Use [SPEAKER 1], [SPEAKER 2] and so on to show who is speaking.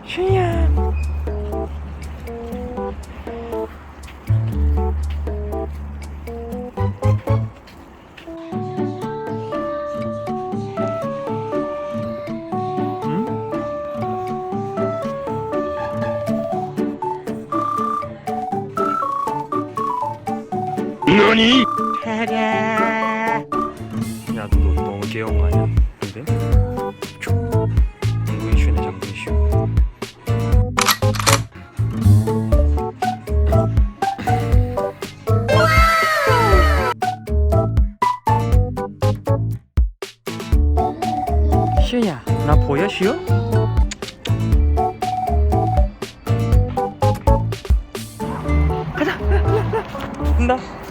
[SPEAKER 1] 슈야.
[SPEAKER 2] 너니?
[SPEAKER 1] 야, 너 너무 귀여운 거 아니야? 근데? 장군이 쉬네, 장군이 쉬. 슈야, 나 보여, 슈? 가자. 간다.